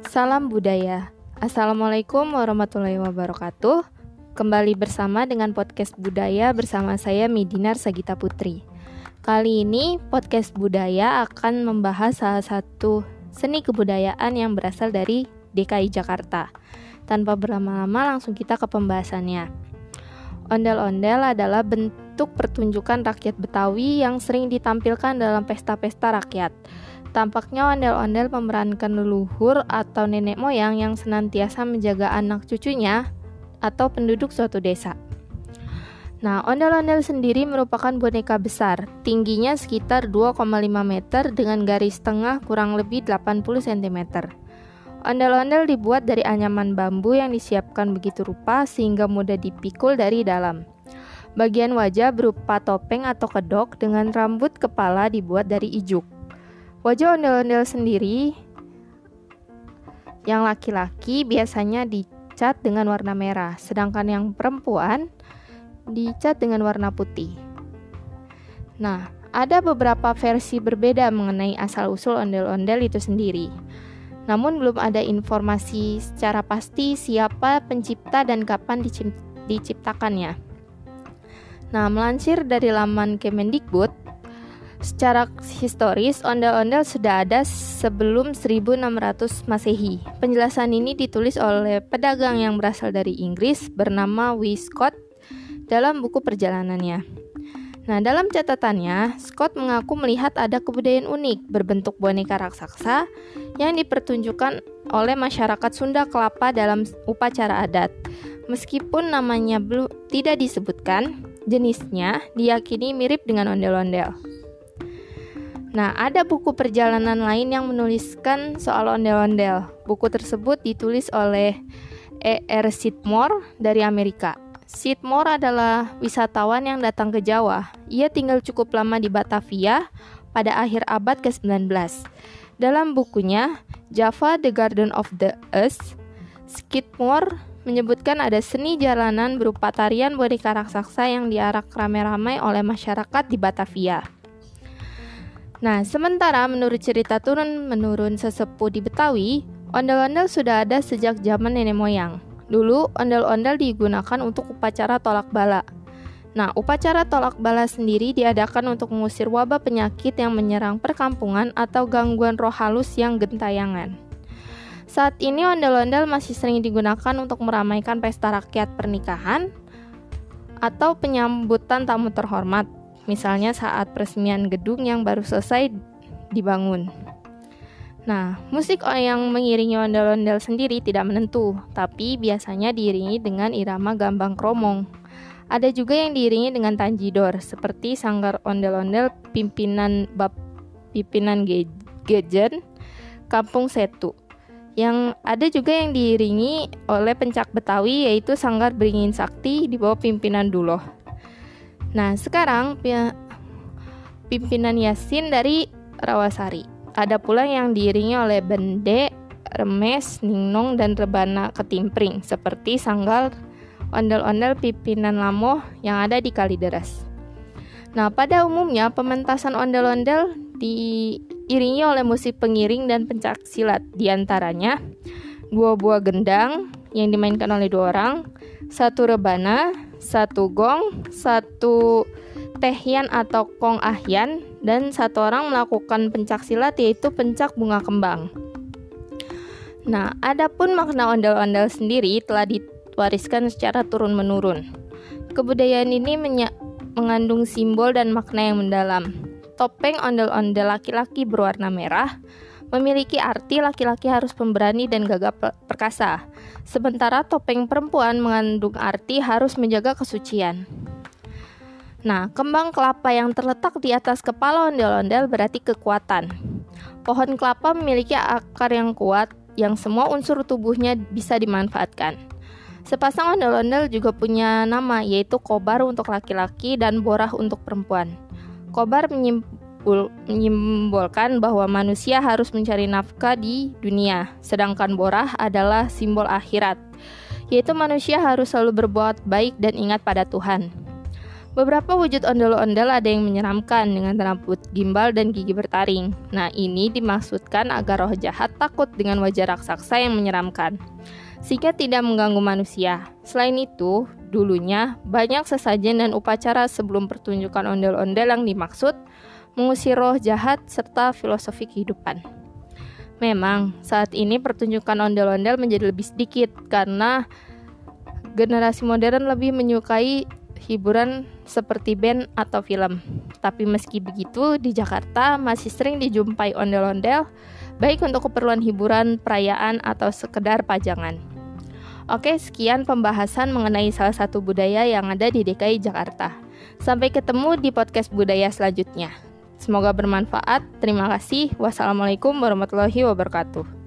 Salam budaya. Assalamualaikum warahmatullahi wabarakatuh. Kembali bersama dengan podcast budaya bersama saya Midinar Sagita Putri. Kali ini podcast budaya akan membahas salah satu seni kebudayaan yang berasal dari DKI Jakarta. Tanpa berlama-lama langsung kita ke pembahasannya. Ondel-ondel adalah bentuk pertunjukan rakyat Betawi yang sering ditampilkan dalam pesta-pesta rakyat. Tampaknya ondel-ondel memerankan leluhur atau nenek moyang yang senantiasa menjaga anak cucunya atau penduduk suatu desa. Nah, ondel-ondel sendiri merupakan boneka besar, tingginya sekitar 2,5 meter dengan garis tengah kurang lebih 80 cm. Ondel-ondel dibuat dari anyaman bambu yang disiapkan begitu rupa sehingga mudah dipikul dari dalam. Bagian wajah berupa topeng atau kedok dengan rambut kepala dibuat dari ijuk. Wajah ondel-ondel sendiri yang laki-laki biasanya dicat dengan warna merah, sedangkan yang perempuan dicat dengan warna putih. Nah, ada beberapa versi berbeda mengenai asal-usul ondel-ondel itu sendiri. Namun belum ada informasi secara pasti siapa pencipta dan kapan diciptakannya. Nah, melansir dari laman Kemendikbud, secara historis, ondel-ondel sudah ada sebelum 1600 Masehi. Penjelasan ini ditulis oleh pedagang yang berasal dari Inggris bernama W. Scott dalam buku perjalanannya. Nah, dalam catatannya, Scott mengaku melihat ada kebudayaan unik berbentuk boneka raksasa yang dipertunjukkan oleh masyarakat Sunda Kelapa dalam upacara adat. Meskipun namanya tidak disebutkan, jenisnya diyakini mirip dengan ondel-ondel. Nah, ada buku perjalanan lain yang menuliskan soal ondel-ondel. Buku tersebut ditulis oleh E.R. Sidmore dari Amerika. Sidmore adalah wisatawan yang datang ke Jawa. Ia tinggal cukup lama di Batavia pada akhir abad ke-19. Dalam bukunya, Java, The Garden of the Earth, Skidmore menyebutkan ada seni jalanan berupa tarian boneka raksasa yang diarak ramai-ramai oleh masyarakat di Batavia. Nah, sementara menurut cerita turun-menurun sesepuh di Betawi, ondel-ondel sudah ada sejak zaman nenek moyang. Dulu, ondel-ondel digunakan untuk upacara tolak bala. Nah, upacara tolak bala sendiri diadakan untuk mengusir wabah penyakit yang menyerang perkampungan atau gangguan roh halus yang gentayangan. Saat ini, ondel-ondel masih sering digunakan untuk meramaikan pesta rakyat pernikahan atau penyambutan tamu terhormat. Misalnya saat peresmian gedung yang baru selesai dibangun. Nah, musik yang mengiringi ondel-ondel sendiri tidak menentu, tapi biasanya diiringi dengan irama gambang kromong. Ada juga yang diiringi dengan tanjidor, seperti sanggar ondel-ondel pimpinan Gejen, Kampung Setu. Yang ada juga yang diiringi oleh pencak Betawi, yaitu sanggar Beringin Sakti di bawah pimpinan Duloh. Nah, sekarang pimpinan Yasin dari Rawasari. Ada pula yang diiringi oleh bende, remes, ningnong, dan rebana ketimpring, seperti sanggar ondel-ondel pimpinan Lamoh yang ada di Kalideres. Nah, pada umumnya pementasan ondel-ondel diiringi oleh musik pengiring dan pencak silat. Di antaranya 2 buah gendang yang dimainkan oleh 2 orang, 1 rebana, 1 gong, 1 tehyan atau kong ahyan, dan 1 orang melakukan pencak silat yaitu pencak bunga kembang. Nah, adapun makna ondel-ondel sendiri telah diwariskan secara turun-menurun. Kebudayaan ini mengandung simbol dan makna yang mendalam. Topeng ondel-ondel laki-laki berwarna merah memiliki arti laki-laki harus pemberani dan gagah perkasa. Sementara topeng perempuan mengandung arti harus menjaga kesucian. Nah, kembang kelapa yang terletak di atas kepala ondel-ondel berarti kekuatan. Pohon kelapa memiliki akar yang kuat yang semua unsur tubuhnya bisa dimanfaatkan. Sepasang ondel-ondel juga punya nama, yaitu kobar untuk laki-laki dan borah untuk perempuan. Kobar menyimbolkan bahwa manusia harus mencari nafkah di dunia, sedangkan borah adalah simbol akhirat, yaitu manusia harus selalu berbuat baik dan ingat pada Tuhan. Beberapa wujud ondel-ondel ada yang menyeramkan dengan rambut gimbal dan gigi bertaring. Nah, ini dimaksudkan agar roh jahat takut dengan wajah raksasa yang menyeramkan, sehingga tidak mengganggu manusia. Selain itu, dulunya banyak sesajen dan upacara sebelum pertunjukan ondel-ondel yang dimaksud mengusir roh jahat serta filosofi kehidupan. Memang, saat ini pertunjukan ondel-ondel menjadi lebih sedikit karena generasi modern lebih menyukai hiburan seperti band atau film. Tapi meski begitu, di Jakarta masih sering dijumpai ondel-ondel, baik untuk keperluan hiburan, perayaan, atau sekedar pajangan. Oke, sekian pembahasan mengenai salah satu budaya yang ada di DKI Jakarta. Sampai ketemu di podcast budaya selanjutnya. Semoga bermanfaat. Terima kasih. Wassalamualaikum warahmatullahi wabarakatuh.